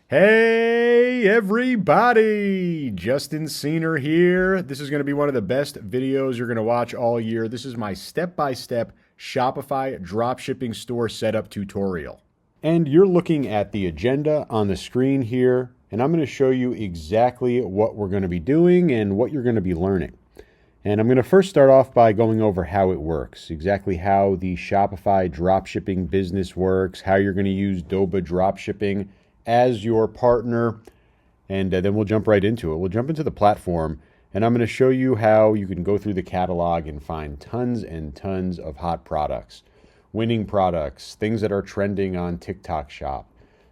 Hey everybody, Justin Cena here. This is going to be one of the best videos you're going to watch all year. This is my step-by-step Shopify dropshipping store setup tutorial. And you're looking at the agenda on the screen here, and I'm going to show you exactly what we're going to be doing and what you're going to be learning. And I'm going to first start off by going over how it works, exactly how the Shopify dropshipping business works, how you're going to use Doba dropshipping as your partner, and then we'll jump right into it. We'll jump into the platform, and I'm going to show you how you can go through the catalog and find tons and tons of hot products, winning products, things that are trending on TikTok Shop,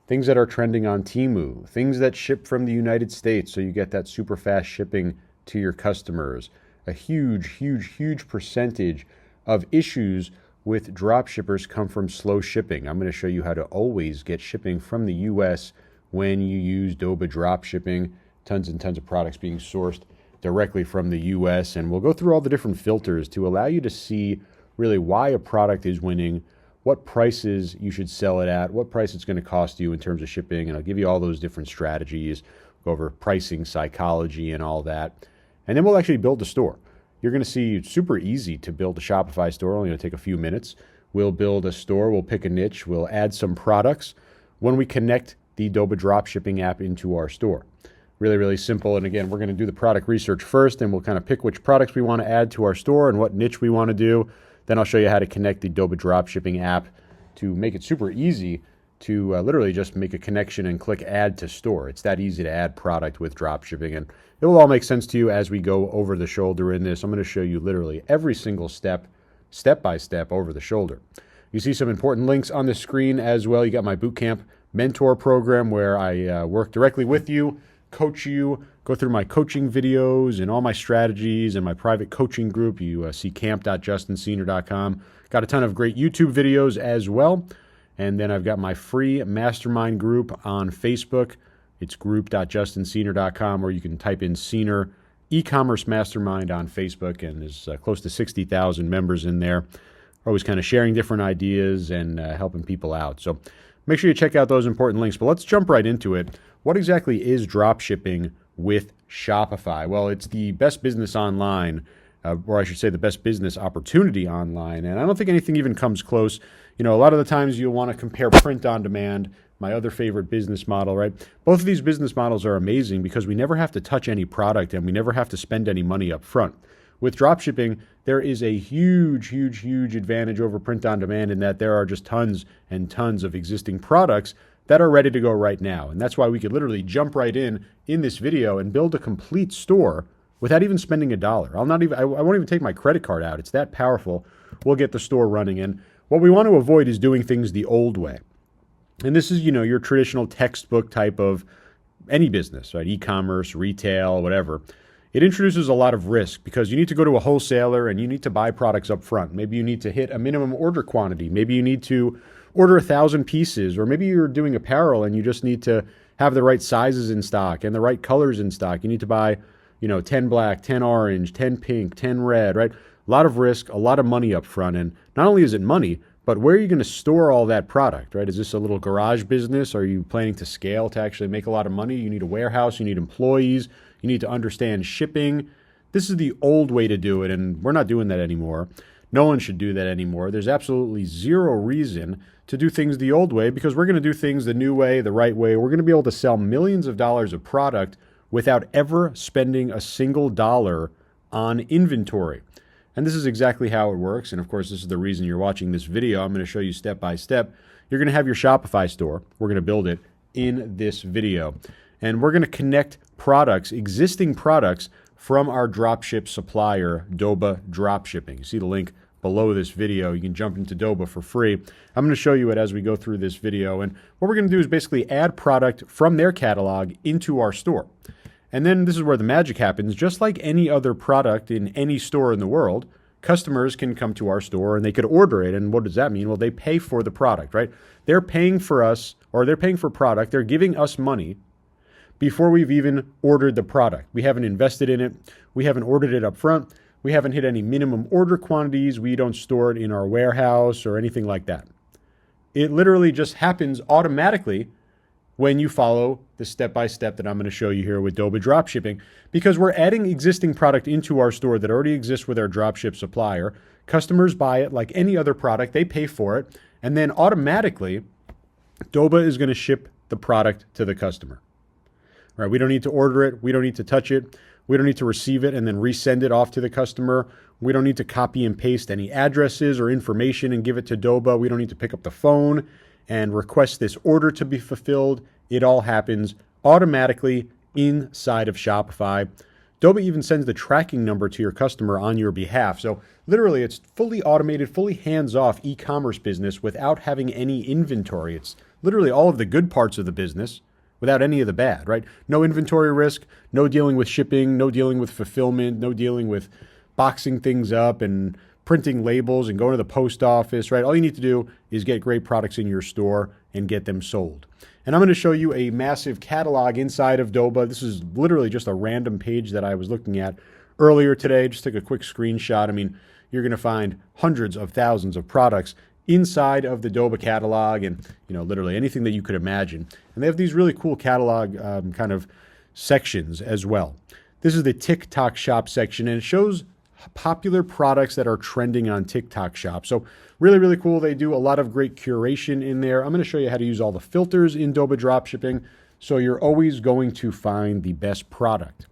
things that are trending on Temu, things that ship from the United States so you get that super fast shipping to your customers. A huge percentage of issues with drop shippers come from slow shipping. I'm going to show you how to always get shipping from the US when you use Doba dropshipping. Tons and tons of products being sourced directly from the US, and we'll go through all the different filters to allow you to see really why a product is winning, what prices you should sell it at, what price it's going to cost you in terms of shipping, and I'll give you all those different strategies, go over pricing, psychology, and all that. And then we'll actually build the store. You're going to see it's super easy to build a Shopify store, only going to take a few minutes. We'll build a store, we'll pick a niche, we'll add some products when we connect the Doba dropshipping app into our store. Really simple. And again, we're going to do the product research first, and we'll kind of pick which products we want to add to our store and what niche we want to do. Then I'll show you how to connect the Doba dropshipping app to make it super easy to literally just make a connection and click add to store. It's that easy to add product with dropshipping, and it will all make sense to you as we go over the shoulder in this. I'm going to show you literally every single step by step over the shoulder. You see some important links on the screen as well. You got my bootcamp mentor program where I work directly with you, coach you, go through my coaching videos and all my strategies, and my private coaching group. You see camp.justincena.com. Got a ton of great YouTube videos as well. And then I've got my free mastermind group on Facebook. It's group.justincena.com, or you can type in Cena e-commerce mastermind on Facebook, and there's close to 60,000 members in there. Always kind of sharing different ideas and helping people out. So make sure you check out those important links. But let's jump right into it. What exactly is dropshipping with Shopify? Well, it's the best business online, or I should say the best business opportunity online. And I don't think anything even comes close. You know, a lot of the times you'll want to compare print on demand, my other favorite business model, right? Both of these business models are amazing because we never have to touch any product and we never have to spend any money up front. With dropshipping, there is a huge advantage over print on demand in that there are just tons and tons of existing products that are ready to go right now. And that's why we could literally jump right in this video and build a complete store without even spending a dollar. I won't even take my credit card out. It's that powerful. We'll get the store running. And what we want to avoid is doing things the old way. And this is, you know, your traditional textbook type of any business, right? E-commerce, retail, whatever. It introduces a lot of risk because you need to go to a wholesaler and you need to buy products up front. Maybe you need to hit a minimum order quantity. Maybe you need to order 1,000 pieces, or maybe you're doing apparel and you just need to have the right sizes in stock and the right colors in stock. You need to buy, 10 black, 10 orange, 10 pink, 10 red, right? A lot of risk, a lot of money up front. And not only is it money, but where are you going to store all that product, right? Is this a little garage business? Are you planning to scale to actually make a lot of money? You need a warehouse, you need employees, you need to understand shipping. This is the old way to do it, and we're not doing that anymore. No one should do that anymore. There's absolutely zero reason to do things the old way because we're going to do things the new way, the right way. We're going to be able to sell millions of dollars of product without ever spending a single dollar on inventory. And this is exactly how it works. And of course, this is the reason you're watching this video. I'm going to show you step by step. You're going to have your Shopify store. We're going to build it in this video. And we're going to connect products, existing products, from our dropship supplier, Doba Dropshipping. You see the link below this video. You can jump into Doba for free. I'm going to show you it as we go through this video. And what we're going to do is basically add product from their catalog into our store. And then this is where the magic happens. Just like any other product in any store in the world, customers can come to our store and they could order it. And what does that mean? Well, they pay for the product, right? They're paying for us, or they're paying for product. They're giving us money before we've even ordered the product. We haven't invested in it. We haven't ordered it up front. We haven't hit any minimum order quantities. We don't store it in our warehouse or anything like that. It literally just happens automatically when you follow the step-by-step that I'm going to show you here with Doba Dropshipping, because we're adding existing product into our store that already exists with our dropship supplier. Customers buy it like any other product, they pay for it, and then automatically Doba is going to ship the product to the customer. All right, we don't need to order it, we don't need to touch it, we don't need to receive it and then resend it off to the customer. We don't need to copy and paste any addresses or information and give it to Doba. We don't need to pick up the phone and request this order to be fulfilled. It all happens automatically inside of Shopify. Doba even sends the tracking number to your customer on your behalf. So literally, it's fully automated, fully hands-off e-commerce business without having any inventory. It's literally all of the good parts of the business without any of the bad, right? No inventory risk, no dealing with shipping, no dealing with fulfillment, no dealing with boxing things up and printing labels and going to the post office, right? All you need to do is get great products in your store and get them sold. And I'm going to show you a massive catalog inside of Doba. This is literally just a random page that I was looking at earlier today. Just took a quick screenshot. I mean, you're going to find hundreds of thousands of products inside of the Doba catalog and, literally anything that you could imagine. And they have these really cool catalog kind of sections as well. This is the TikTok shop section, and it shows popular products that are trending on TikTok shop. So really, really cool. They do a lot of great curation in there. I'm going to show you how to use all the filters in Doba Dropshipping so you're always going to find the best product.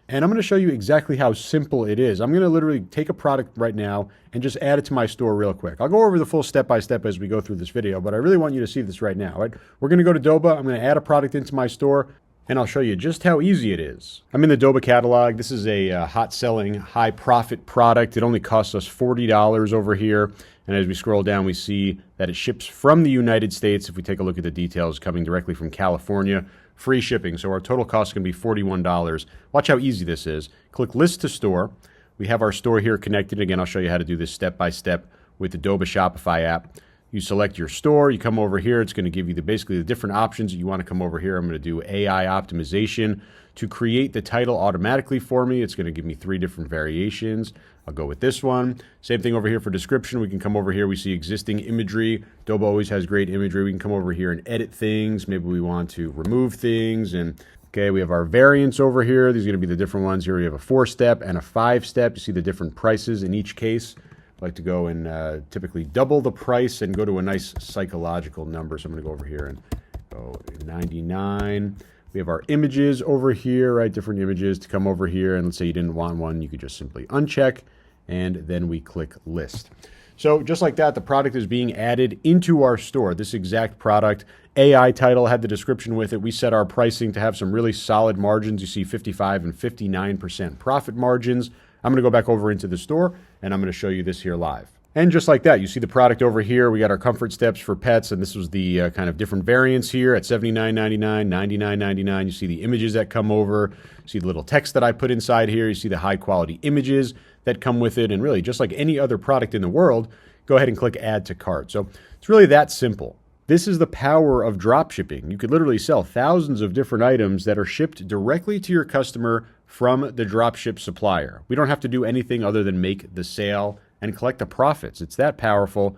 And I'm going to show you exactly how simple it is. I'm going to literally take a product right now and just add it to my store real quick. I'll go over the full step-by-step as we go through this video, but I really want you to see this right now, right? We're going to go to Doba. I'm going to add a product into my store, and I'll show you just how easy it is. I'm in the Doba catalog. This is a hot-selling, high-profit product. It only costs us $40 over here. And as we scroll down, we see that it ships from the United States. If we take a look at the details, coming directly from California, free shipping. So our total cost is going to be $41. Watch how easy this is. Click List to Store. We have our store here connected. Again, I'll show you how to do this step-by-step with the Doba Shopify app. You select your store, you come over here, it's going to give you basically the different options that you want to come over here. I'm going to do AI optimization to create the title automatically for me. It's going to give me 3 different variations. I'll go with this one. Same thing over here for description. We can come over here, we see existing imagery. Doba always has great imagery. We can come over here and edit things. Maybe we want to remove things. And okay, we have our variants over here. These are going to be the different ones. Here we have a 4-step and a 5-step. You see the different prices in each case. I like to go and typically double the price and go to a nice psychological number. So I'm going to go over here and go 99. We have our images over here, right? Different images to come over here. And let's say you didn't want one, you could just simply uncheck and then we click list. So just like that, the product is being added into our store. This exact product, AI title, had the description with it. We set our pricing to have some really solid margins. You see 55 and 59% profit margins. I'm going to go back over into the store and I'm going to show you this here live. And just like that, you see the product over here. We got our comfort steps for pets, and this was the kind of different variants here at $79.99, $99.99. You see the images that come over. You see the little text that I put inside here. You see the high quality images that come with it. And really, just like any other product in the world, go ahead and click Add to Cart. So it's really that simple. This is the power of drop shipping. You could literally sell thousands of different items that are shipped directly to your customer from the dropship supplier. We don't have to do anything other than make the sale and collect the profits. It's that powerful.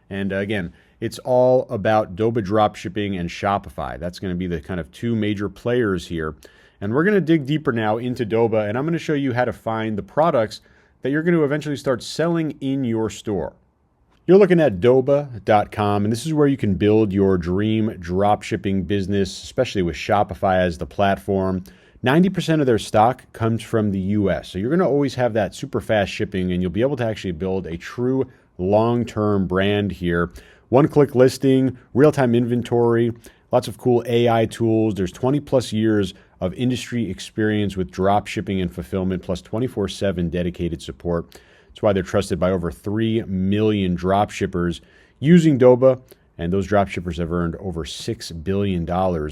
And again, it's all about Doba Dropshipping and Shopify. That's going to be the kind of 2 major players here. And we're going to dig deeper now into Doba, and I'm going to show you how to find the products that you're going to eventually start selling in your store. You're looking at Doba.com, and this is where you can build your dream dropshipping business, especially with Shopify as the platform. 90% of their stock comes from the US. So you're going to always have that super fast shipping, and you'll be able to actually build a true long-term brand here. One-click listing, real-time inventory, lots of cool AI tools. There's 20 plus years of industry experience with drop shipping and fulfillment, plus 24/7 dedicated support. That's why they're trusted by over 3 million drop shippers using Doba. And those drop shippers have earned over $6 billion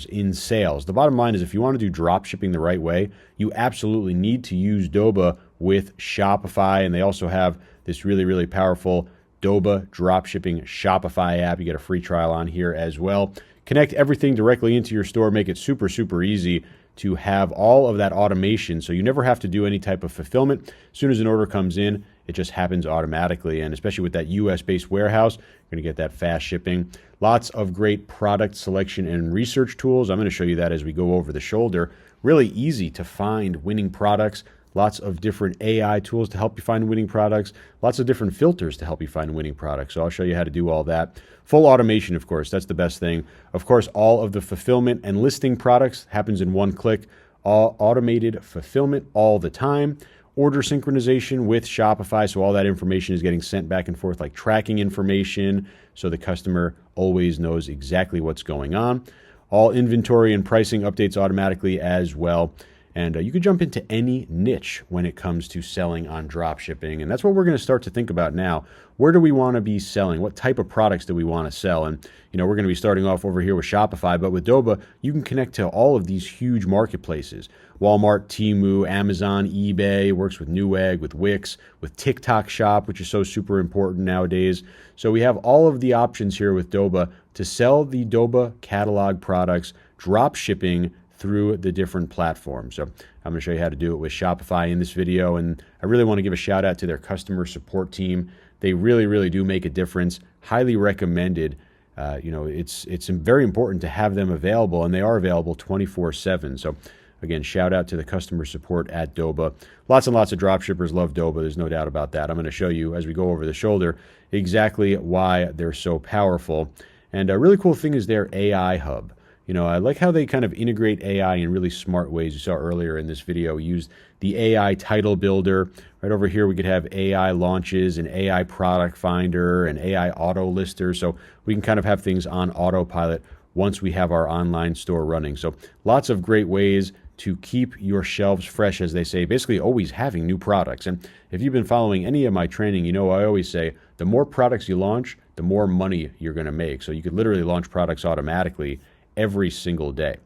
in sales. The bottom line is, if you want to do drop shipping the right way, you absolutely need to use Doba with Shopify. And they also have this really, really powerful Doba Dropshipping Shopify app. You get a free trial on here as well. Connect everything directly into your store. Make it super, super easy to have all of that automation so you never have to do any type of fulfillment. As soon as an order comes in, It just happens automatically. And especially with that US-based warehouse, you're going to get that fast shipping. Lots of great product selection and research tools. I'm going to show you that as we go over the shoulder. Really easy to find winning products. Lots of different AI tools to help you find winning products. Lots of different filters to help you find winning products. So I'll show you how to do all that. Full automation, of course, that's the best thing. Of course, all of the fulfillment and listing products happens in one click. All automated fulfillment all the time. Order synchronization with Shopify, so all that information is getting sent back and forth, like tracking information, so the customer always knows exactly what's going on. All inventory and pricing updates automatically as well. And you can jump into any niche when it comes to selling on drop shipping. And that's what we're going to start to think about now. Where do we want to be selling? What type of products do we want to sell? And, we're going to be starting off over here with Shopify, but with Doba, you can connect to all of these huge marketplaces. Walmart, Temu, Amazon, eBay, works with Newegg, with Wix, with TikTok Shop, which is so super important nowadays. So we have all of the options here with Doba to sell the Doba catalog products, drop shipping through the different platforms. So I'm going to show you how to do it with Shopify in this video. And I really want to give a shout out to their customer support team. They really, really do make a difference. Highly recommended. It's very important to have them available, and they are available 24/7. So again, shout out to the customer support at Doba. Lots and lots of dropshippers love Doba. There's no doubt about that. I'm going to show you as we go over the shoulder exactly why they're so powerful. And a really cool thing is their AI hub. I like how they kind of integrate AI in really smart ways. You saw earlier in this video, we used the AI title builder. Right over here, we could have AI launches, an AI product finder, an AI auto lister. So we can kind of have things on autopilot once we have our online store running. So lots of great ways to keep your shelves fresh, as they say, basically always having new products. And if you've been following any of my training, I always say the more products you launch, the more money you're going to make. So you could literally launch products automatically every single day.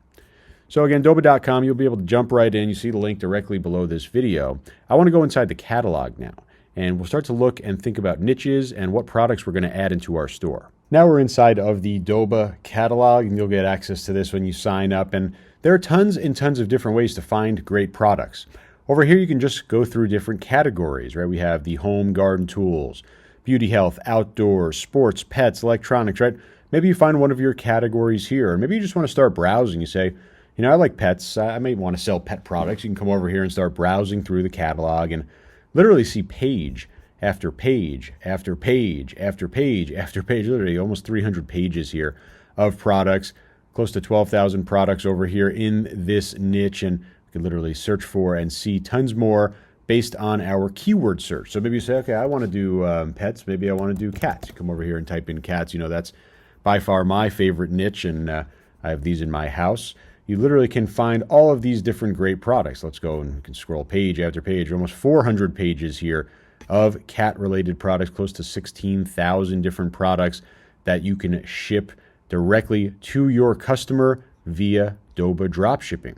So again, Doba.com, you'll be able to jump right in. You see the link directly below this video. I want to go inside the catalog now, and we'll start to look and think about niches and what products we're going to add into our store. Now we're inside of the Doba catalog, and you'll get access to this when you sign up. And there are tons and tons of different ways to find great products. Over here, you can just go through different categories, right? We have the home garden tools, beauty health, outdoors, sports, pets, electronics, right? Maybe you find one of your categories here, or maybe you just want to start browsing. You say, I like pets. I may want to sell pet products. You can come over here and start browsing through the catalog and literally see page after page after page after page after page, literally almost 300 pages here of products, close to 12,000 products over here in this niche. And you can literally search for and see tons more based on our keyword search. So maybe you say, okay, I want to do pets. Maybe I want to do cats. Come over here and type in cats. That's by far my favorite niche, and I have these in my house. You literally can find all of these different great products. Let's go and we can scroll page after page, almost 400 pages here of cat-related products, close to 16,000 different products that you can ship directly to your customer via Doba dropshipping.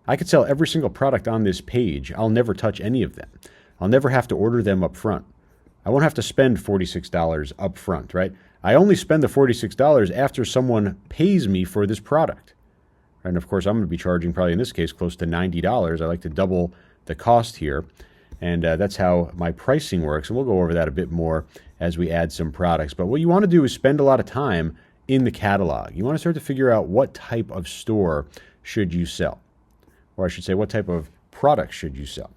I could sell every single product on this page. I'll never touch any of them. I'll never have to order them up front. I won't have to spend $46 up front, right? I only spend the $46 after someone pays me for this product. And of course, I'm going to be charging probably in this case close to $90. I like to double the cost here. And that's how my pricing works. And we'll go over that a bit more as we add some products. But what you want to do is spend a lot of time in the catalog. You want to start to figure out what type of store should you sell. Or I should say, what type of product should you sell?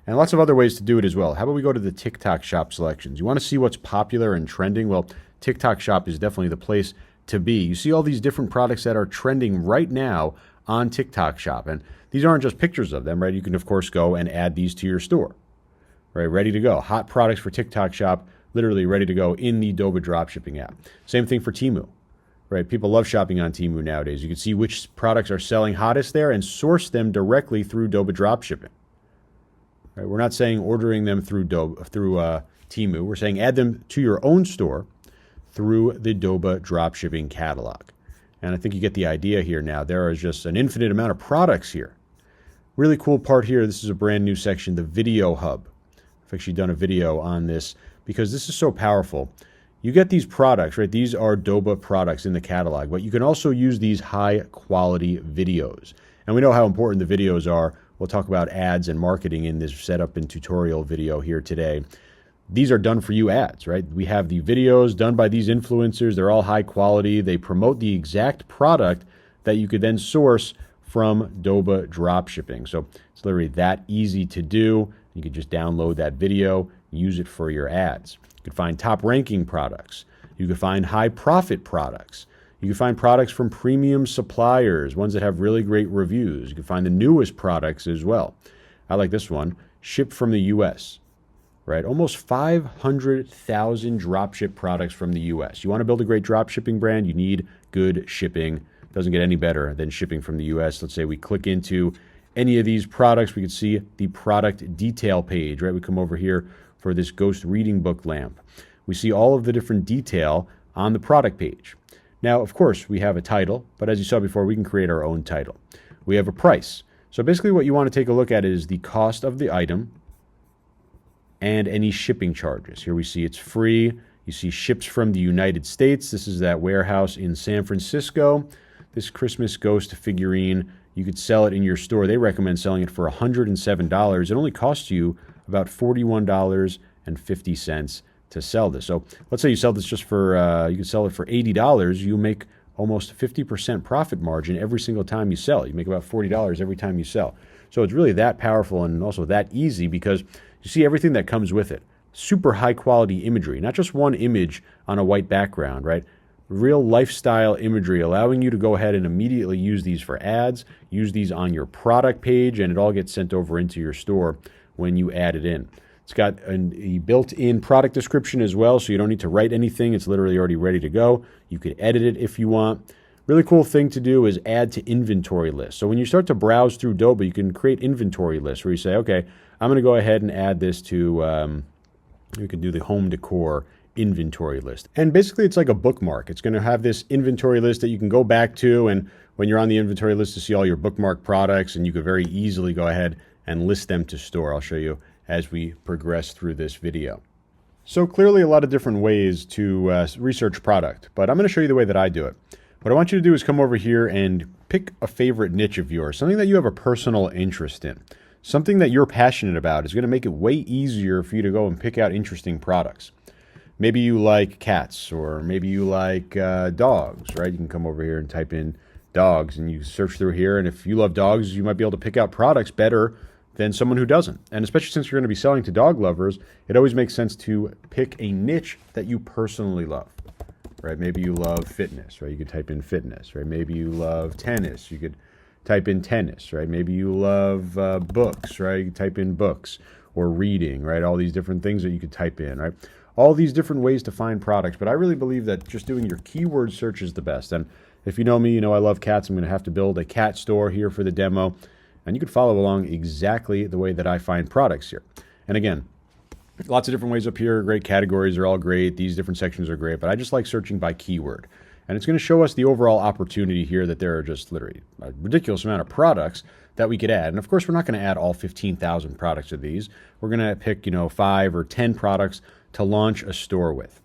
And lots of other ways to do it as well. How about we go to the TikTok Shop selections? You want to see what's popular and trending? Well, TikTok Shop is definitely the place to be. You see all these different products that are trending right now on TikTok Shop. And these aren't just pictures of them, right? You can, of course, go and add these to your store, right? Ready to go. Hot products for TikTok Shop, literally ready to go in the Doba dropshipping app. Same thing for Temu, right? People love shopping on Temu nowadays. You can see which products are selling hottest there and source them directly through Doba dropshipping. Right? We're not saying ordering them through Temu. We're saying add them to your own store through the Doba dropshipping catalog. And I think you get the idea here now. There is just an infinite amount of products here. Really cool part here, this is a brand new section, the video hub. I've actually done a video on this because this is so powerful. You get these products, right? These are Doba products in the catalog, but you can also use these high quality videos. And we know how important the videos are. We'll talk about ads and marketing in this setup and tutorial video here today. these are done for you ads, right? We have the videos done by these influencers. They're all high quality. They promote the exact product that you could then source from Doba Dropshipping. So it's literally that easy to do. You could just download that video, use it for your ads. You could find top ranking products. You could find high profit products. You can find products from premium suppliers, ones that have really great reviews. You can find the newest products as well. I like this one, shipped from the US, right? Almost 500,000 dropship products from the US. You want to build a great dropshipping brand, you need good shipping. Doesn't get any better than shipping from the US. Let's say we click into any of these products, we can see the product detail page, right? We come over here for this ghost reading book lamp. We see all of the different detail on the product page. Now, of course, we have a title, but as you saw before, we can create our own title. We have a price. So basically what you want to take a look at is the cost of the item and any shipping charges. Here we see it's free. You see ships from the United States. This is that warehouse in San Francisco. This Christmas ghost figurine, you could sell it in your store. They recommend selling it for $107. It only costs you about $41.50 to sell this. So let's say you sell this just for, you can sell it for $80. You make almost 50% profit margin every single time you sell. You make about $40 every time you sell. So it's really that powerful and also that easy because you see everything that comes with it. Super high quality imagery, not just one image on a white background, right? Real lifestyle imagery, allowing you to go ahead and immediately use these for ads, use these on your product page, and it all gets sent over into your store when you add it in. It's got a built-in product description as well, so you don't need to write anything. It's literally already ready to go. You could edit it if you want. Really cool thing to do is add to inventory lists. So when you start to browse through Doba, you can create inventory lists where you say, okay, I'm going to go ahead and add this to, you can do the home decor inventory list. And basically it's like a bookmark. It's going to have this inventory list that you can go back to, and when you're on the inventory list to see all your bookmark products, and you could very easily go ahead and list them to store. I'll show you as we progress through this video. So clearly a lot of different ways to research product, but I'm going to show you the way that I do it. What I want you to do is come over here and pick a favorite niche of yours, something that you have a personal interest in. Something that you're passionate about is going to make it way easier for you to go and pick out interesting products. Maybe you like cats, or maybe you like dogs, right? You can come over here and type in dogs and you search through here. And if you love dogs, you might be able to pick out products better than someone who doesn't. And especially since you're going to be selling to dog lovers, it always makes sense to pick a niche that you personally love, right? Maybe you love fitness, right? You could type in fitness, right? Maybe you love tennis. You could type in tennis, right? Maybe you love books, right? You could type in books, or reading, right? All these different things that you could type in, right? All these different ways to find products. But I really believe that just doing your keyword search is the best. And if you know me, you know I love cats. I'm going to have to build a cat store here for the demo. And you can follow along exactly the way that I find products here. And again, lots of different ways up here. Great categories are all great. These different sections are great. But I just like searching by keyword. And it's going to show us the overall opportunity here that there are just literally a ridiculous amount of products that we could add. And of course, we're not going to add all 15,000 products of these. We're going to pick, 5 or 10 products to launch a store with.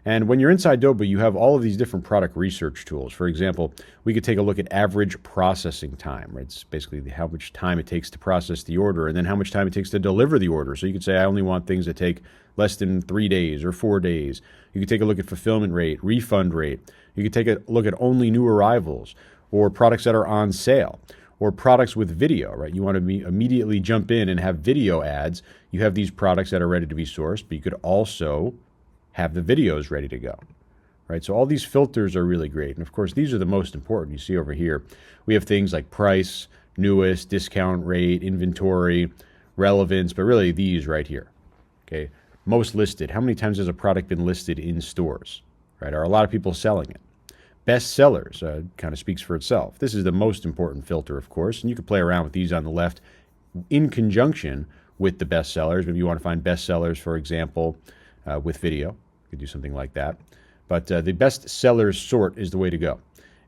And when you're inside Doba, you have all of these different product research tools. For example, we could take a look at average processing time, right? It's basically how much time it takes to process the order, and then how much time it takes to deliver the order. So you could say, I only want things that take less than 3 days or 4 days. You could take a look at fulfillment rate, refund rate. You could take a look at only new arrivals, or products that are on sale, or products with video, right? You want to immediately jump in and have video ads. You have these products that are ready to be sourced, but you could also have the videos ready to go, right? So all these filters are really great. And of course, these are the most important. You see over here, we have things like price, newest, discount rate, inventory, relevance, but really these right here, okay? Most listed. How many times has a product been listed in stores, right? Are a lot of people selling it? Best sellers kind of speaks for itself. This is the most important filter, of course, and you could play around with these on the left in conjunction with the best sellers. Maybe you want to find best sellers, for example, with video. You could do something like that. But the best sellers sort is the way to go.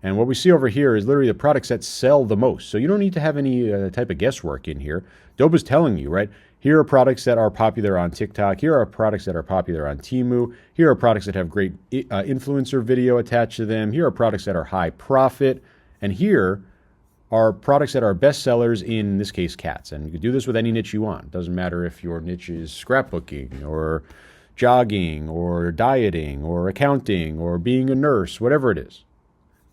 And what we see over here is literally the products that sell the most. So you don't need to have any type of guesswork in here. Doba's telling you, right? Here are products that are popular on TikTok. Here are products that are popular on Temu. Here are products that have great influencer video attached to them. Here are products that are high profit. And here are products that are best sellers, in this case, cats. And you can do this with any niche you want. It doesn't matter if your niche is scrapbooking or jogging or dieting or accounting or being a nurse, whatever it is.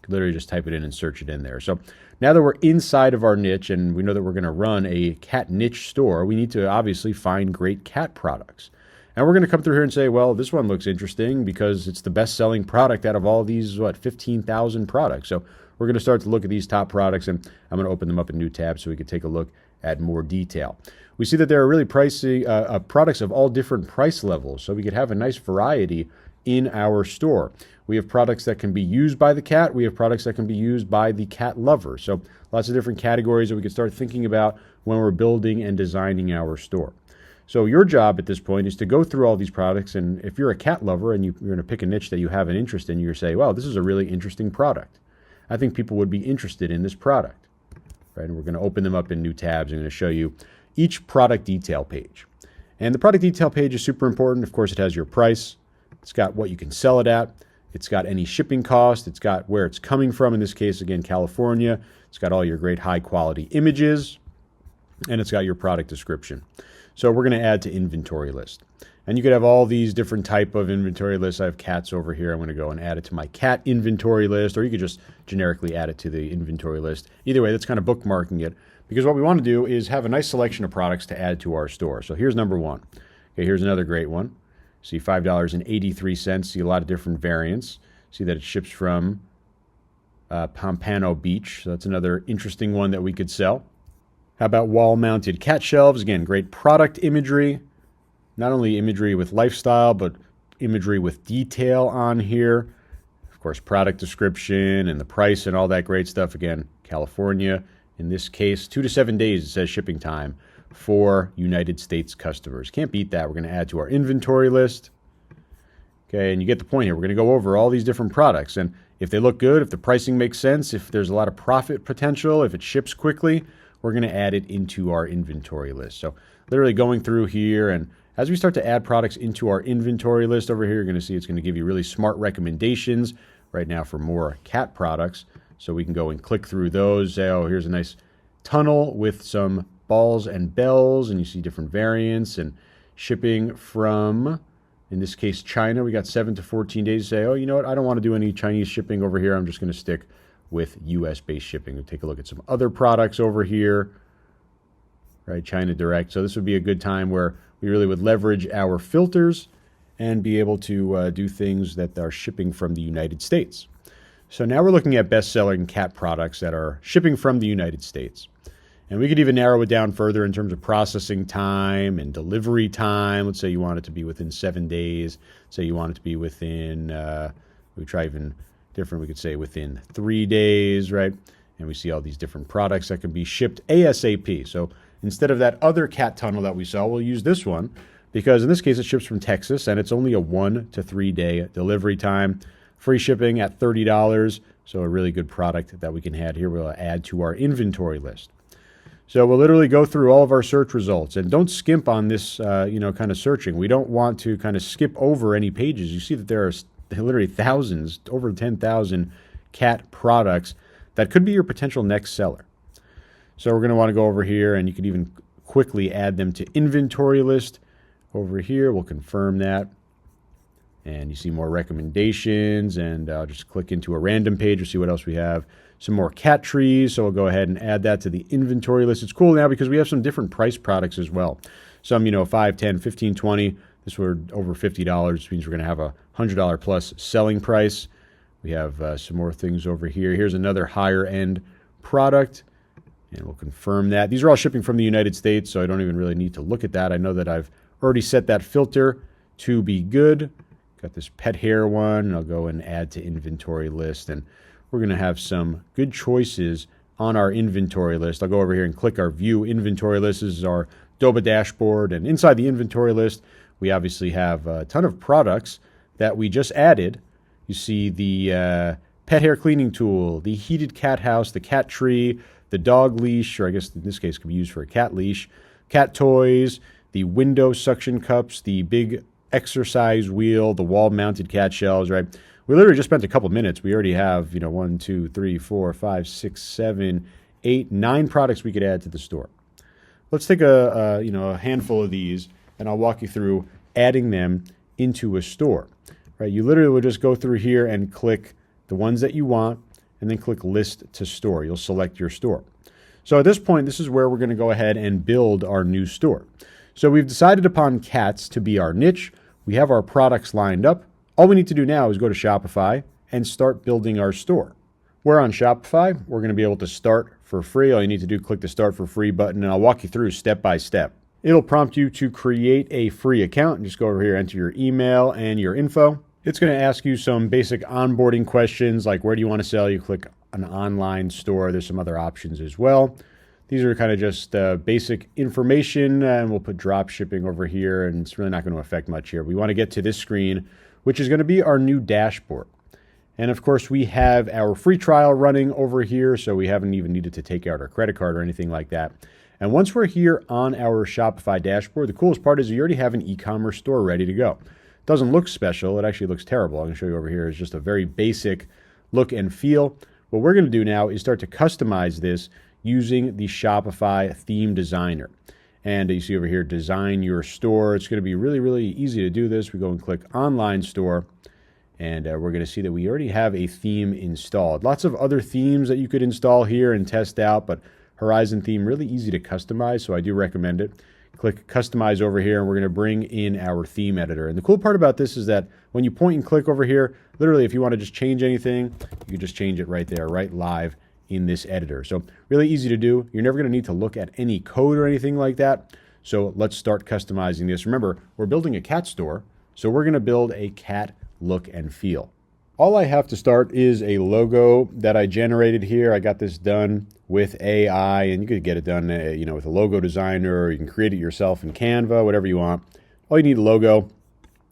You can literally just type it in and search it in there. So now that we're inside of our niche and we know that we're going to run a cat niche store, we need to obviously find great cat products. And we're going to come through here and say, well, this one looks interesting because it's the best-selling product out of all these, 15,000 products. So we're going to start to look at these top products, and I'm going to open them up in new tabs so we can take a look at more detail. We see that there are really pricey products of all different price levels, so we could have a nice variety in our store. We have products that can be used by the cat. We have products that can be used by the cat lover. So lots of different categories that we can start thinking about when we're building and designing our store. So your job at this point is to go through all these products, and if you're a cat lover and you're going to pick a niche that you have an interest in, you're going to say, wow, this is a really interesting product. I think people would be interested in this product. Right? And we're going to open them up in new tabs. I'm going to show you each product detail page. And the product detail page is super important. Of course, it has your price. It's got what you can sell it at. It's got any shipping cost. It's got where it's coming from. In this case, again, California. It's got all your great high quality images. And it's got your product description. So we're going to add to inventory list. And you could have all these different type of inventory lists. I have cats over here. I'm going to go and add it to my cat inventory list, or you could just generically add it to the inventory list. Either way, that's kind of bookmarking it, because what we want to do is have a nice selection of products to add to our store. So here's number one. Okay, here's another great one. See $5.83. See a lot of different variants. See that it ships from Pompano Beach. So that's another interesting one that we could sell. How about wall-mounted cat shelves? Again, great product imagery. Not only imagery with lifestyle, but imagery with detail on here. Of course, product description and the price and all that great stuff. Again, California. In this case, 2 to 7 days, it says shipping time for United States customers. Can't beat that. We're going to add to our inventory list. Okay, and you get the point here. We're going to go over all these different products. And if they look good, if the pricing makes sense, if there's a lot of profit potential, if it ships quickly, we're going to add it into our inventory list. So literally going through here, and as we start to add products into our inventory list over here, you're going to see it's going to give you really smart recommendations right now for more cat products. So we can go and click through those. Say, oh, here's a nice tunnel with some balls and bells, and you see different variants and shipping from, in this case, China. We got 7 to 14 days to say, oh, you know what? I don't want to do any Chinese shipping over here. I'm just going to stick with U.S.-based shipping. We'll take a look at some other products over here, right? China Direct. So this would be a good time where we really would leverage our filters and be able to do things that are shipping from the United States. So now we're looking at best-selling cat products that are shipping from the United States. And we could even narrow it down further in terms of processing time and delivery time. Let's say you want it to be within 7 days. Say you want it to be within, we try even different, we could say within 3 days, right? And we see all these different products that can be shipped ASAP. So instead of that other cat tunnel that we saw, we'll use this one because in this case it ships from Texas and it's only a 1 to 3 day delivery time. Free shipping at $30. So a really good product that we can add here. We'll add to our inventory list. So we'll literally go through all of our search results, and don't skimp on this, kind of searching. We don't want to kind of skip over any pages. You see that there are literally thousands, over 10,000 cat products that could be your potential next seller. So we're going to want to go over here, and you can even quickly add them to inventory list. Over here, we'll confirm that. And you see more recommendations, and I'll just click into a random page to see what else we have. Some more cat trees, so we'll go ahead and add that to the inventory list. It's cool now because we have some different price products as well. Some, 5, 10, 15, 20. This were over $50, which means we're going to have a $100 plus selling price. We have some more things over here. Here's another higher end product, and we'll confirm that. These are all shipping from the United States, so I don't even really need to look at that. I know that I've already set that filter to be good. Got this pet hair one, and I'll go and add to inventory list, and we're going to have some good choices on our inventory list. I'll go over here and click our view inventory list. This is our Doba dashboard, and inside the inventory list, we obviously have a ton of products that we just added. You see the pet hair cleaning tool, the heated cat house, the cat tree, the dog leash, or I guess in this case it could be used for a cat leash, cat toys, the window suction cups, the big exercise wheel, the wall-mounted cat shelves, right? We literally just spent a couple minutes. We already have, 1, 2, 3, 4, 5, 6, 7, 8, 9 products we could add to the store. Let's take a handful of these, and I'll walk you through adding them into a store, right? You literally will just go through here and click the ones that you want and then click list to store. You'll select your store. So at this point, this is where we're going to go ahead and build our new store. So we've decided upon cats to be our niche. We have our products lined up. All we need to do now is go to Shopify and start building our store. We're on Shopify. We're going to be able to start for free. All you need to do is click the start for free button, and I'll walk you through step by step. It'll prompt you to create a free account. Just go over here, enter your email and your info. It's going to ask you some basic onboarding questions like where do you want to sell? You click an online store. There's some other options as well. These are kind of just basic information, and we'll put drop shipping over here, and it's really not going to affect much here. We want to get to this screen, which is going to be our new dashboard. And of course, we have our free trial running over here, so we haven't even needed to take out our credit card or anything like that. And once we're here on our Shopify dashboard, the coolest part is you already have an e-commerce store ready to go. It doesn't look special. It actually looks terrible. I'm going to show you over here. It's just a very basic look and feel. What we're going to do now is start to customize this using the Shopify theme designer. And you see over here, design your store. It's going to be really, really easy to do this. We go and click online store. And we're going to see that we already have a theme installed. Lots of other themes that you could install here and test out, but Horizon theme, really easy to customize, so I do recommend it. Click Customize over here, and we're going to bring in our theme editor. And the cool part about this is that when you point and click over here, literally if you want to just change anything, you can just change it right there, right live in this editor. So really easy to do. You're never going to need to look at any code or anything like that. So let's start customizing this. Remember, we're building a cat store, so we're going to build a cat look and feel. All I have to start is a logo that I generated here. I got this done with AI, and you could get it done with a logo designer, or you can create it yourself in Canva, whatever you want. All you need is a logo.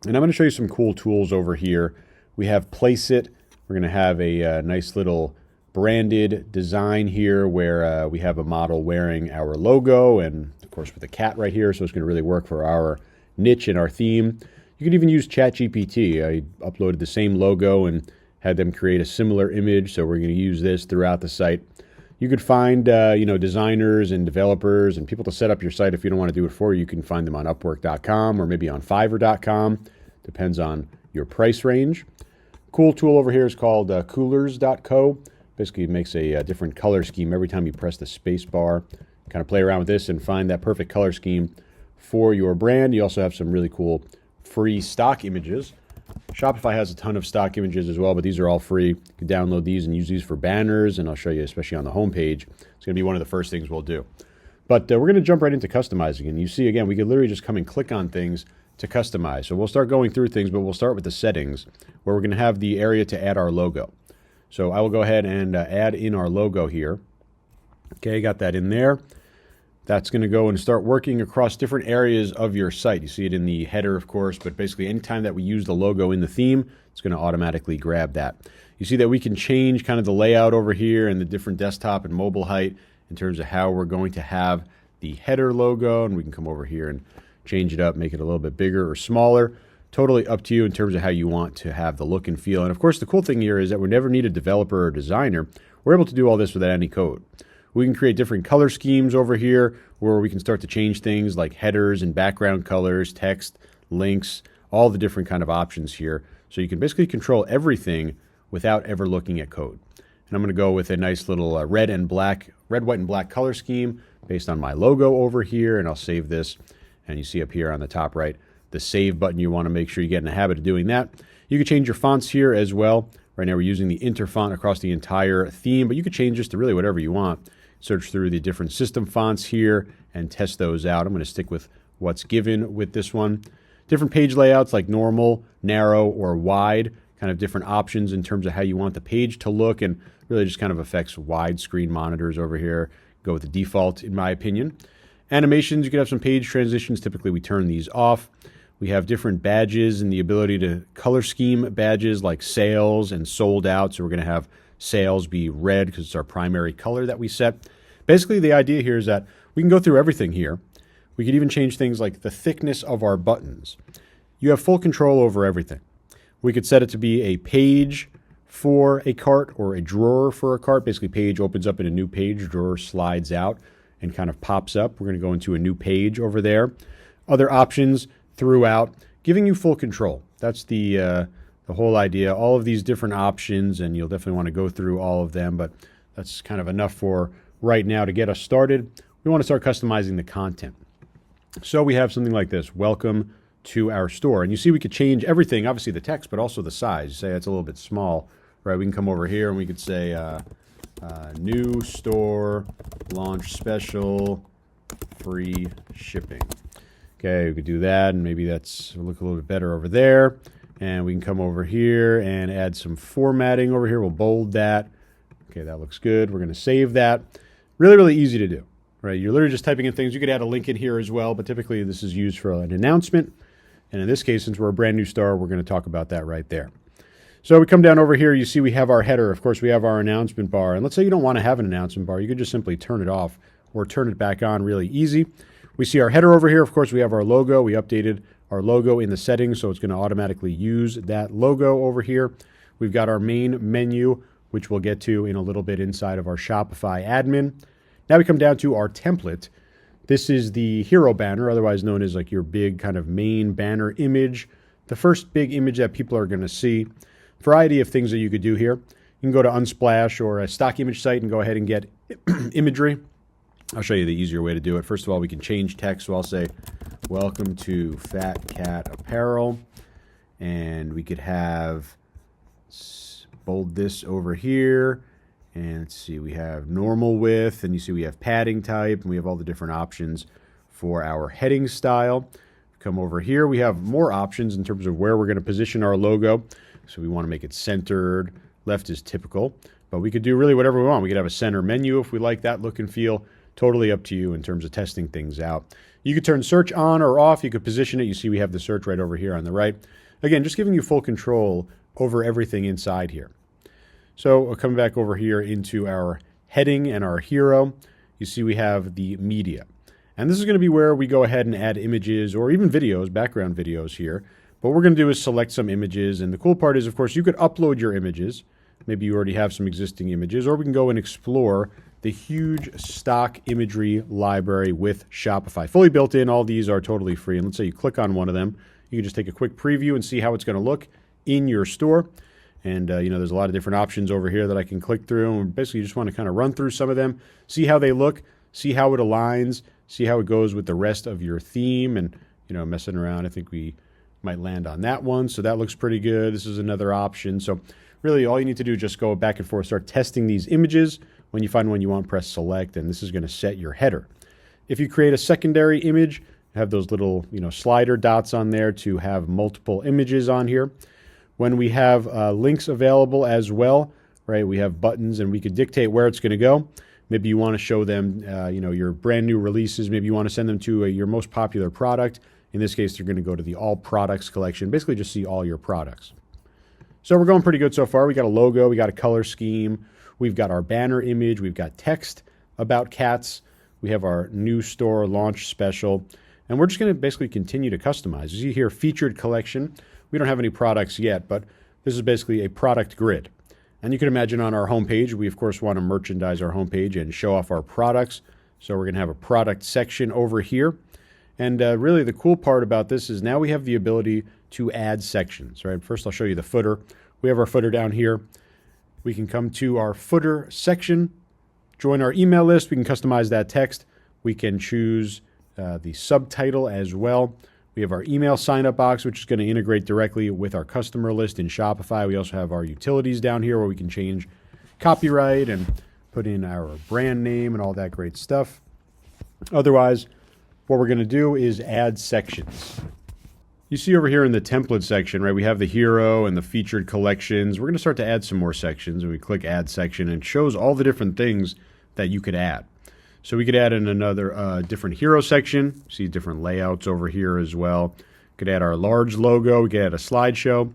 And I'm going to show you some cool tools over here. We have Place It. We're going to have a nice little branded design here where we have a model wearing our logo and, of course, with a cat right here. So it's going to really work for our niche and our theme. You can even use ChatGPT. I uploaded the same logo and had them create a similar image, so we're going to use this throughout the site. You could find designers and developers and people to set up your site. If you don't want to do it for you, you can find them on Upwork.com or maybe on Fiverr.com. Depends on your price range. Cool tool over here is called Coolers.co. Basically, it makes a different color scheme every time you press the space bar. Kind of play around with this and find that perfect color scheme for your brand. You also have some really cool free stock images. Shopify has a ton of stock images as well, but these are all free. You can download these and use these for banners, and I'll show you, especially on the homepage. It's going to be one of the first things we'll do. But we're going to jump right into customizing. And you see, again, we could literally just come and click on things to customize. So we'll start going through things, but we'll start with the settings, where we're going to have the area to add our logo. So I will go ahead and add in our logo here. Okay, got that in there. That's going to go and start working across different areas of your site. You see it in the header, of course, but basically anytime that we use the logo in the theme, it's going to automatically grab that. You see that we can change kind of the layout over here and the different desktop and mobile height in terms of how we're going to have the header logo, and we can come over here and change it up, make it a little bit bigger or smaller. Totally up to you in terms of how you want to have the look and feel. And of course, the cool thing here is that we never need a developer or designer. We're able to do all this without any code. We can create different color schemes over here where we can start to change things like headers and background colors, text, links, all the different kind of options here. So you can basically control everything without ever looking at code. And I'm going to go with a nice little red, white, and black color scheme based on my logo over here. And I'll save this. And you see up here on the top right, the save button. You want to make sure you get in the habit of doing that. You can change your fonts here as well. Right now we're using the Inter font across the entire theme, but you could change this to really whatever you want. Search through the different system fonts here and test those out. I'm going to stick with what's given with this one. Different page layouts like normal, narrow, or wide, kind of different options in terms of how you want the page to look, and really just kind of affects widescreen monitors over here. Go with the default, in my opinion. Animations, you can have some page transitions. Typically, we turn these off. We have different badges and the ability to color scheme badges like sales and sold out. So we're going to have sales be red because it's our primary color that we set. Basically, the idea here is that we can go through everything here. We could even change things like the thickness of our buttons. You have full control over everything. We could set it to be a page for a cart or a drawer for a cart. Basically, page opens up in a new page, drawer slides out and kind of pops up. We're going to go into a new page over there. Other options throughout giving you full control. That's the whole idea. All of these different options, and you'll definitely want to go through all of them, but that's kind of enough for right now to get us started. We want to start customizing the content. So we have something like this: welcome to our store. And you see we could change everything, obviously the text, but also the size. You say it's a little bit small, right? We can come over here and we could say new store launch special, free shipping. Okay, we could do that, and maybe that's look a little bit better over there. And we can come over here and add some formatting over here. We'll bold that. Okay, that looks good. We're going to save that. Really, really easy to do, right? You're literally just typing in things. You could add a link in here as well, but typically this is used for an announcement. And in this case, since we're a brand new store, we're going to talk about that right there. So we come down over here. You see we have our header. Of course, we have our announcement bar. And let's say you don't want to have an announcement bar. You could just simply turn it off or turn it back on. Really easy. We see our header over here. Of course, we have our logo. We updated our logo in the settings, so it's going to automatically use that logo over here. We've got our main menu, which we'll get to in a little bit inside of our Shopify admin. Now we come down to our template. This is the hero banner, otherwise known as like your big kind of main banner image, the first big image that people are going to see. Variety of things that you could do here. You can go to Unsplash or a stock image site and go ahead and get imagery. I'll show you the easier way to do it. First of all, we can change text. So I'll say, welcome to Fat Cat Apparel. And we could have, bold this over here. And let's see, we have normal width, and you see we have padding type, and we have all the different options for our heading style. Come over here, we have more options in terms of where we're going to position our logo. So we want to make it centered. Left is typical, but we could do really whatever we want. We could have a center menu if we like that look and feel. Totally up to you in terms of testing things out. You could turn search on or off. You could position it. You see we have the search right over here on the right. Again, just giving you full control over everything inside here. So coming back over here into our heading and our hero, you see we have the media. And this is going to be where we go ahead and add images or even videos, background videos here. What we're going to do is select some images. And the cool part is, of course, you could upload your images. Maybe you already have some existing images, or we can go and explore the huge stock imagery library with Shopify. Fully built in, all these are totally free. And let's say you click on one of them. You can just take a quick preview and see how it's going to look in your store. And, there's a lot of different options over here that I can click through. And basically, you just want to kind of run through some of them, see how they look, see how it aligns, see how it goes with the rest of your theme. And, messing around, I think we might land on that one. So that looks pretty good. This is another option. So really, all you need to do is just go back and forth, start testing these images. When you find one you want, press select, and this is going to set your header. If you create a secondary image, have those little, slider dots on there to have multiple images on here. When we have links available as well, right, we have buttons and we could dictate where it's going to go. Maybe you want to show them, your brand new releases. Maybe you want to send them to your most popular product. In this case, they're going to go to the all products collection. Basically, just see all your products. So we're going pretty good so far. We got a logo, we got a color scheme, we've got our banner image, we've got text about cats, we have our new store launch special, and we're just going to basically continue to customize. You see here, featured collection. We don't have any products yet, but this is basically a product grid. And you can imagine on our homepage, we of course want to merchandise our homepage and show off our products. So we're going to have a product section over here. And really the cool part about this is now we have the ability to add sections, right? First, I'll show you the footer. We have our footer down here. We can come to our footer section, join our email list. We can customize that text. We can choose the subtitle as well. We have our email sign-up box, which is going to integrate directly with our customer list in Shopify. We also have our utilities down here where we can change copyright and put in our brand name and all that great stuff. Otherwise, what we're going to do is add sections. You see over here in the template section, right, we have the hero and the featured collections. We're going to start to add some more sections. And we click add section, and it shows all the different things that you could add. So we could add in another different hero section. See different layouts over here as well. Could add our large logo. We could add a slideshow.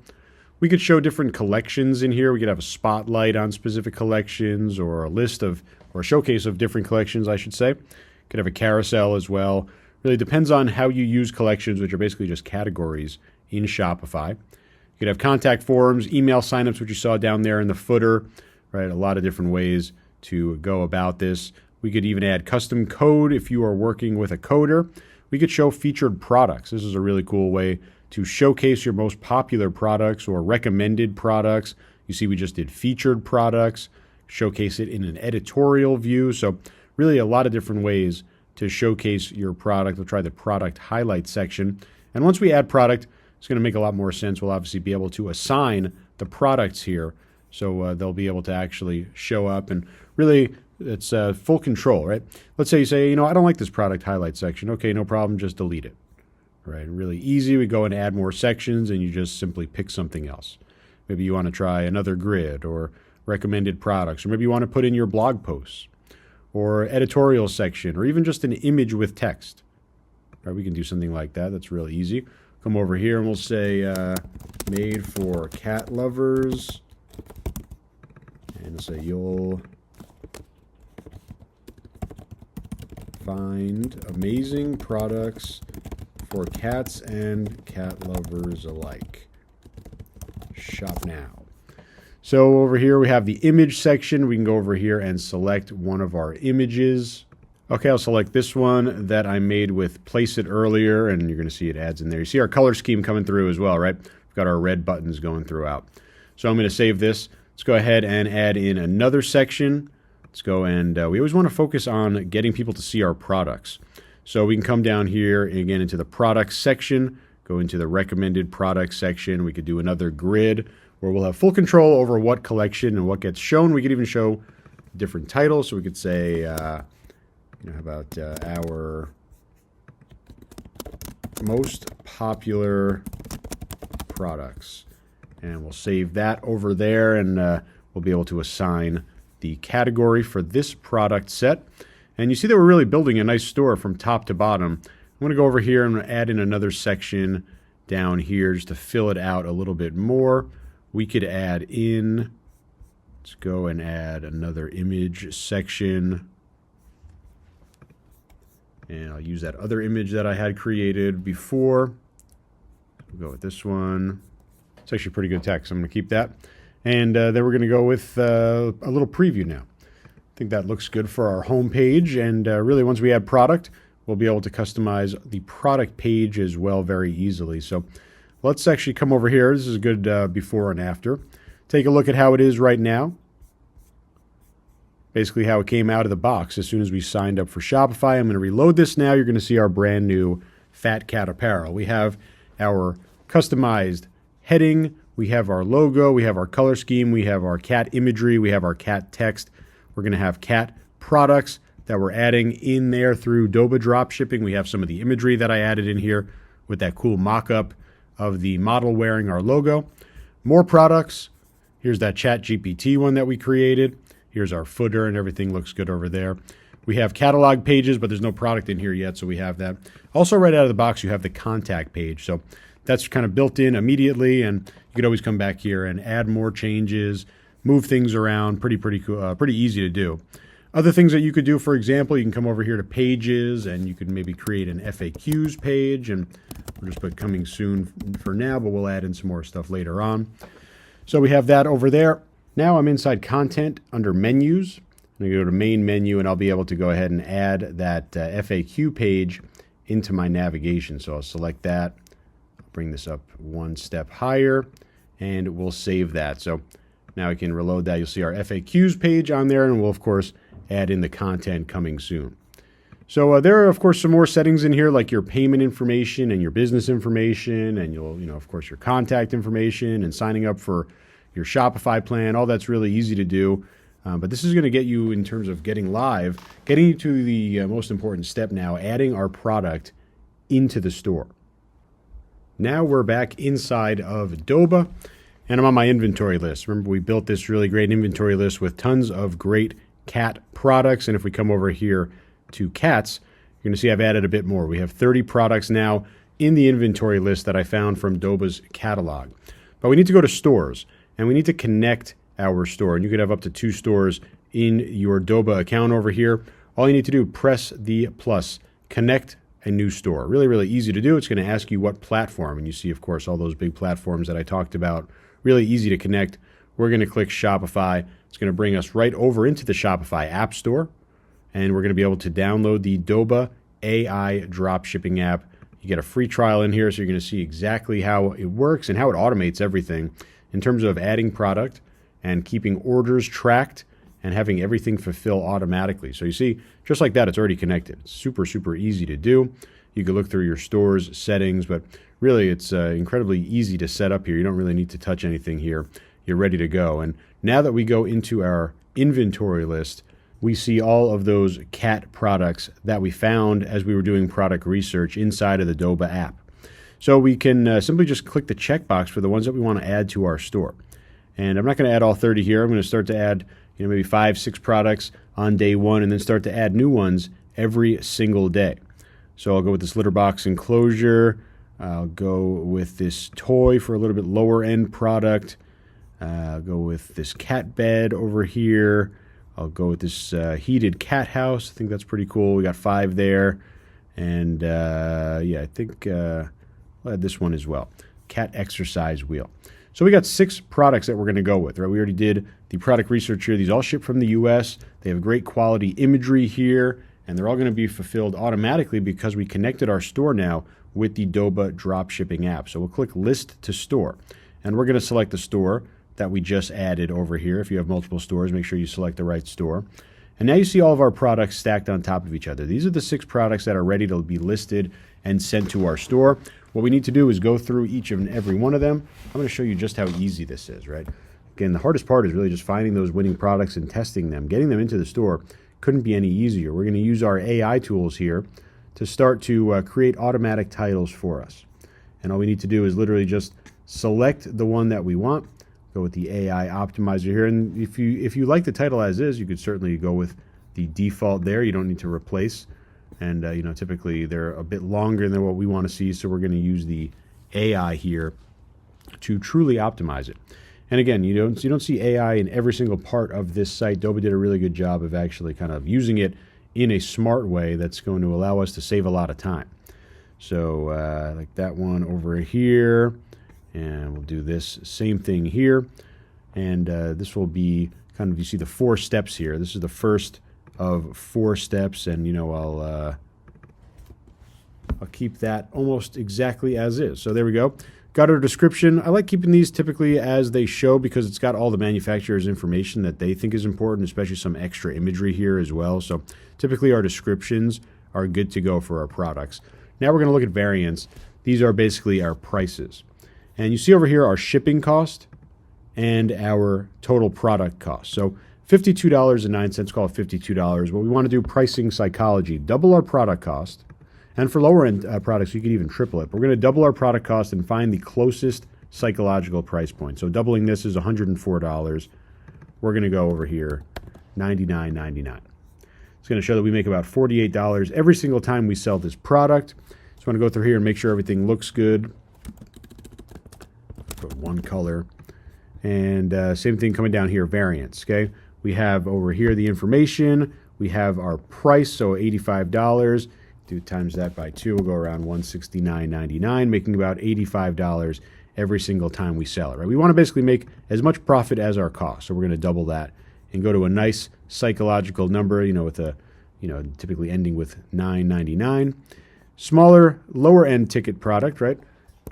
We could show different collections in here. We could have a spotlight on specific collections, or a list of, or a showcase of different collections, I should say. Could have a carousel as well. Really depends on how you use collections, which are basically just categories in Shopify. You could have contact forms, email signups, which you saw down there in the footer, right? A lot of different ways to go about this. We could even add custom code if you are working with a coder. We could show featured products. This is a really cool way to showcase your most popular products or recommended products. You see we just did featured products, showcase it in an editorial view. So really a lot of different ways to showcase your product. We'll try the product highlight section. And once we add product, it's going to make a lot more sense. We'll obviously be able to assign the products here. So they'll be able to actually show up, and really it's full control, right? Let's say you say, I don't like this product highlight section. Okay, no problem, just delete it, right? Really easy. We go and add more sections and you just simply pick something else. Maybe you want to try another grid or recommended products, or maybe you want to put in your blog posts or editorial section, or even just an image with text, right? We can do something like that. That's real easy. Come over here and we'll say made for cat lovers. And we'll say you'll find amazing products for cats and cat lovers alike. Shop now. So over here we have the image section. We can go over here and select one of our images. Okay, I'll select this one that I made with Place It earlier, and you're going to see it adds in there. You see our color scheme coming through as well, right? We've got our red buttons going throughout. So I'm going to save this. Let's go ahead and add in another section. Let's go and we always want to focus on getting people to see our products. So we can come down here again into the products section, go into the recommended products section. We could do another grid where we'll have full control over what collection and what gets shown. We could even show different titles. So we could say, how about our most popular products. And we'll save that over there, and we'll be able to assign the category for this product set. And you see that we're really building a nice store from top to bottom. I'm going to go over here and add in another section down here just to fill it out a little bit more. We could add in, let's go and add another image section. And I'll use that other image that I had created before. We'll go with this one. It's actually pretty good text. I'm going to keep that. And then we're going to go with a little preview now. I think that looks good for our home page. And really, once we add product, we'll be able to customize the product page as well very easily. So let's actually come over here. This is a good before and after. Take a look at how it is right now. Basically how it came out of the box as soon as we signed up for Shopify. I'm going to reload this now. You're going to see our brand new Fat Cat apparel. We have our customized heading, we have our logo, we have our color scheme, we have our cat imagery, we have our cat text. We're going to have cat products that we're adding in there through Doba Dropshipping. We have some of the imagery that I added in here with that cool mock-up of the model wearing our logo. More products. Here's that ChatGPT one that we created. Here's our footer, and everything looks good over there. We have catalog pages, but there's no product in here yet, so we have that. Also, right out of the box, you have the contact page. So that's kind of built in immediately, and you could always come back here and add more changes, move things around. Pretty cool, pretty easy to do. Other things that you could do, for example, you can come over here to pages, and you could maybe create an FAQs page, and we'll just put coming soon for now, but we'll add in some more stuff later on. So we have that over there. Now I'm inside content under menus. I'm going to go to main menu, and I'll be able to go ahead and add that FAQ page into my navigation. So I'll select that, bring this up one step higher, and we'll save that. So now I can reload that. You'll see our FAQs page on there, and we'll, of course, add in the content coming soon. So there are, of course, some more settings in here, like your payment information and your business information, and of course, your contact information and signing up for your Shopify plan. All that's really easy to do. But this is going to get you, in terms of getting live, getting you to the most important step now, adding our product into the store. Now we're back inside of Doba, and I'm on my inventory list. Remember, we built this really great inventory list with tons of great cat products. And if we come over here to cats, you're going to see I've added a bit more. We have 30 products now in the inventory list that I found from Doba's catalog. But we need to go to stores, and we need to connect our store. And you could have up to 2 stores in your Doba account over here. All you need to do, press the plus, connect a new store. Really, really easy to do. It's going to ask you what platform. And you see, of course, all those big platforms that I talked about. Really easy to connect. We're going to click Shopify. It's going to bring us right over into the Shopify App Store. And we're going to be able to download the Doba AI Dropshipping app You get a free trial in here, so you're going to see exactly how it works and how it automates everything in terms of adding product and keeping orders tracked and having everything fulfill automatically. So you see, just like that, it's already connected. It's super, super easy to do. You can look through your store's settings, but really it's incredibly easy to set up here. You don't really need to touch anything here. You're ready to go. And now that we go into our inventory list, we see all of those cat products that we found as we were doing product research inside of the Doba app. So we can simply just click the checkbox for the ones that we want to add to our store. And I'm not going to add all 30 here. I'm going to start to add maybe 5, 6 products on day one and then start to add new ones every single day. So I'll go with this litter box enclosure. I'll go with this toy for a little bit lower end product. I'll go with this cat bed over here. I'll go with this heated cat house. I think that's pretty cool. We got 5 there. And yeah, I think I'll add this one as well. Cat exercise wheel. So we got 6 products that we're going to go with, right? We already did the product research here. These all ship from the US. They have great quality imagery here, and they're all going to be fulfilled automatically because we connected our store now with the Doba Dropshipping app. So we'll click List to Store, and we're going to select the store that we just added over here. If you have multiple stores, make sure you select the right store. And now you see all of our products stacked on top of each other. These are the 6 products that are ready to be listed and sent to our store. What we need to do is go through each and every one of them. I'm going to show you just how easy this is, right? Again, the hardest part is really just finding those winning products and testing them. Getting them into the store couldn't be any easier. We're going to use our AI tools here to start to create automatic titles for us. And all we need to do is literally just select the one that we want, go with the AI optimizer here. And if you like the title as is, you could certainly go with the default there. You don't need to replace. And typically they're a bit longer than what we want to see, so we're going to use the AI here to truly optimize it. And again, you don't see AI in every single part of this site. Doba did a really good job of actually kind of using it in a smart way that's going to allow us to save a lot of time. So like that one over here, and we'll do this same thing here. And this will be kind of, you see the 4 steps here. This is the first of 4 steps, and I'll keep that almost exactly as is. So there we go. Got our description. I like keeping these typically as they show because it's got all the manufacturer's information that they think is important, especially some extra imagery here as well. So typically our descriptions are good to go for our products. Now we're going to look at variants. These are basically our prices. And you see over here our shipping cost and our total product cost. So $52.09, call it $52. What we want to do, pricing psychology, double our product cost. And for lower end products, you could even triple it. But we're going to double our product cost and find the closest psychological price point. So doubling this is $104. We're going to go over here, $99.99. It's going to show that we make about $48 every single time we sell this product. So I want to go through here and make sure everything looks good. Put one color. And same thing coming down here, variants, okay? We have over here the information. We have our price, so $85. Do times that by 2, we'll go around $169.99, making about $85 every single time we sell it, right? We want to basically make as much profit as our cost, so we're going to double that and go to a nice psychological number, with a, typically ending with $9.99. Smaller, lower end ticket product, right?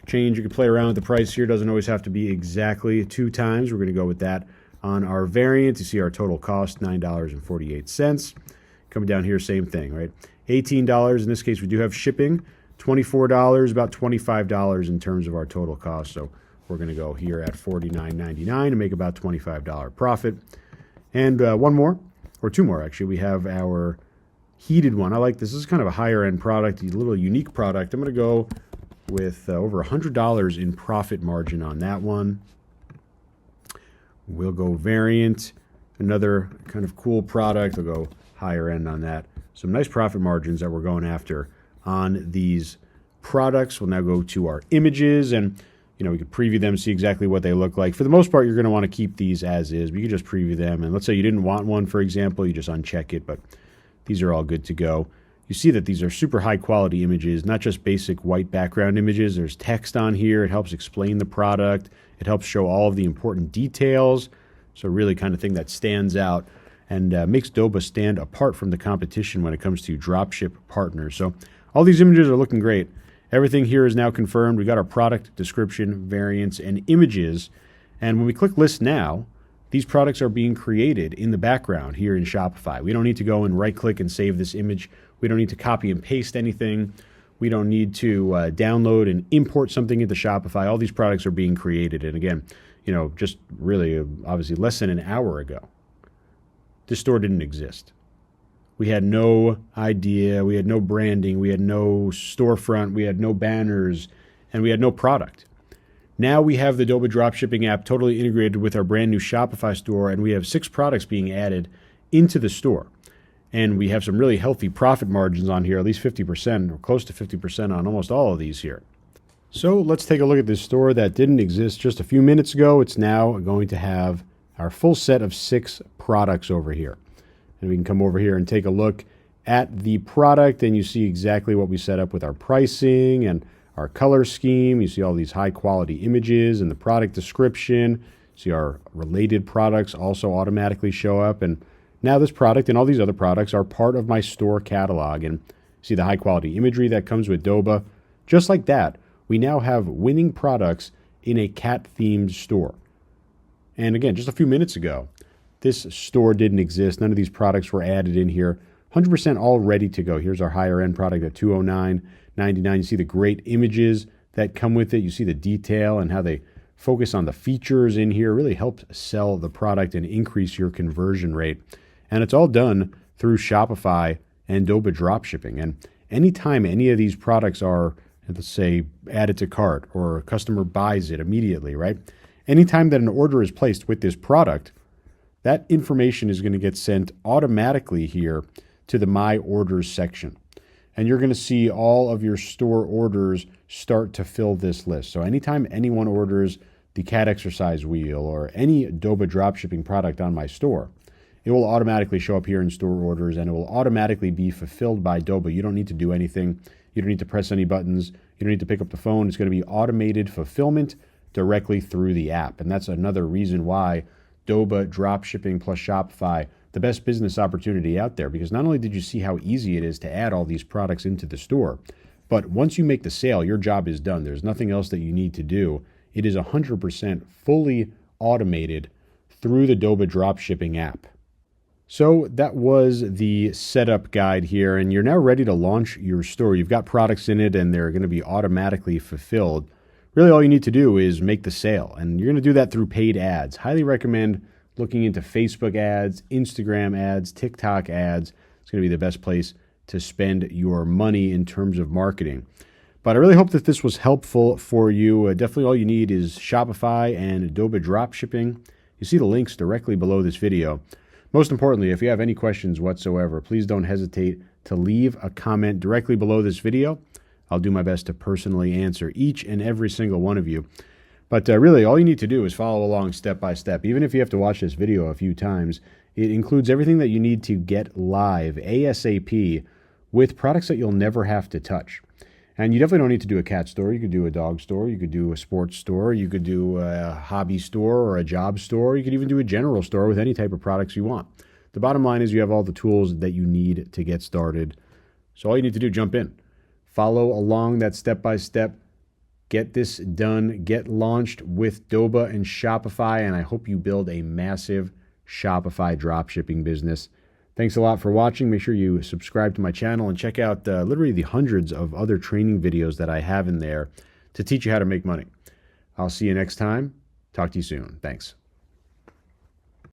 Change, you can play around with the price here. Doesn't always have to be exactly 2 times. We're going to go with that on our variant. You see our total cost, $9.48. Coming down here, same thing, right? $18. In this case, we do have shipping. $24, about $25 in terms of our total cost. So we're going to go here at $49.99 and make about $25 profit. And one more, or 2 more actually. We have our heated one. I like this. This is kind of a higher end product, a little unique product. I'm going to go with over $100 in profit margin on that one. We'll go variant, another kind of cool product. We'll go higher end on that. Some nice profit margins that we're going after on these products. We'll now go to our images, and we could preview them, see exactly what they look like. For the most part, you're going to want to keep these as is. We could just preview them, and let's say you didn't want one, for example, you just uncheck it, but these are all good to go. You see that these are super high quality images, not just basic white background images. There's text on here. It helps explain the product. It helps show all of the important details. So really kind of thing that stands out and makes Doba stand apart from the competition when it comes to dropship partners. So all these images are looking great. Everything here is now confirmed. We got our product description, variants, and images. And when we click list now, these products are being created in the background here in Shopify. We don't need to go and right click and save this image. We don't need to copy and paste anything. We don't need to download and import something into Shopify. All these products are being created. And again, just really obviously less than an hour ago, this store didn't exist. We had no idea, we had no branding, we had no storefront, we had no banners, and we had no product. Now we have the Doba Dropshipping app totally integrated with our brand new Shopify store, and we have 6 products being added into the store. And we have some really healthy profit margins on here, at least 50% or close to 50% on almost all of these here. So let's take a look at this store that didn't exist just a few minutes ago. It's now going to have our full set of 6 products over here. And we can come over here and take a look at the product, and you see exactly what we set up with our pricing and our color scheme. You see all these high quality images and the product description. See our related products also automatically show up. And now this product and all these other products are part of my store catalog. And see the high quality imagery that comes with Doba. Just like that, we now have winning products in a cat themed store. And again, just a few minutes ago, this store didn't exist. None of these products were added in here. 100% all ready to go. Here's our higher end product at $209.99. You see the great images that come with it. You see the detail and how they focus on the features in here. Really helps sell the product and increase your conversion rate. And it's all done through Shopify and Doba Dropshipping. And anytime any of these products are, let's say, added to cart or a customer buys it immediately, right? Anytime that an order is placed with this product, that information is going to get sent automatically here to the My Orders section. And you're going to see all of your store orders start to fill this list. So anytime anyone orders the cat exercise wheel or any Doba dropshipping product on my store, it will automatically show up here in store orders, and it will automatically be fulfilled by Doba. You don't need to do anything. You don't need to press any buttons. You don't need to pick up the phone. It's going to be automated fulfillment directly through the app. And that's another reason why Doba Dropshipping plus Shopify, the best business opportunity out there, because not only did you see how easy it is to add all these products into the store, but once you make the sale, your job is done. There's nothing else that you need to do. It is 100% fully automated through the Doba Dropshipping app. So that was the setup guide here, and you're now ready to launch your store. You've got products in it, and they're going to be automatically fulfilled. Really, all you need to do is make the sale, and you're going to do that through paid ads. Highly recommend looking into Facebook ads, Instagram ads, TikTok ads. It's going to be the best place to spend your money in terms of marketing. But I really hope that this was helpful for you. Definitely all you need is Shopify and Doba Dropshipping. You see the links directly below this video. Most importantly, if you have any questions whatsoever, please don't hesitate to leave a comment directly below this video. I'll do my best to personally answer each and every single one of you. But really, all you need to do is follow along step by step. Even if you have to watch this video a few times, it includes everything that you need to get live ASAP with products that you'll never have to touch. And you definitely don't need to do a cat store. You could do a dog store. You could do a sports store. You could do a hobby store or a job store. You could even do a general store with any type of products you want. The bottom line is you have all the tools that you need to get started. So all you need to do, jump in. Follow along that step-by-step. Get this done. Get launched with Doba and Shopify, and I hope you build a massive Shopify dropshipping business. Thanks a lot for watching. Make sure you subscribe to my channel and check out literally the hundreds of other training videos that I have in there to teach you how to make money. I'll see you next time. Talk to you soon. Thanks.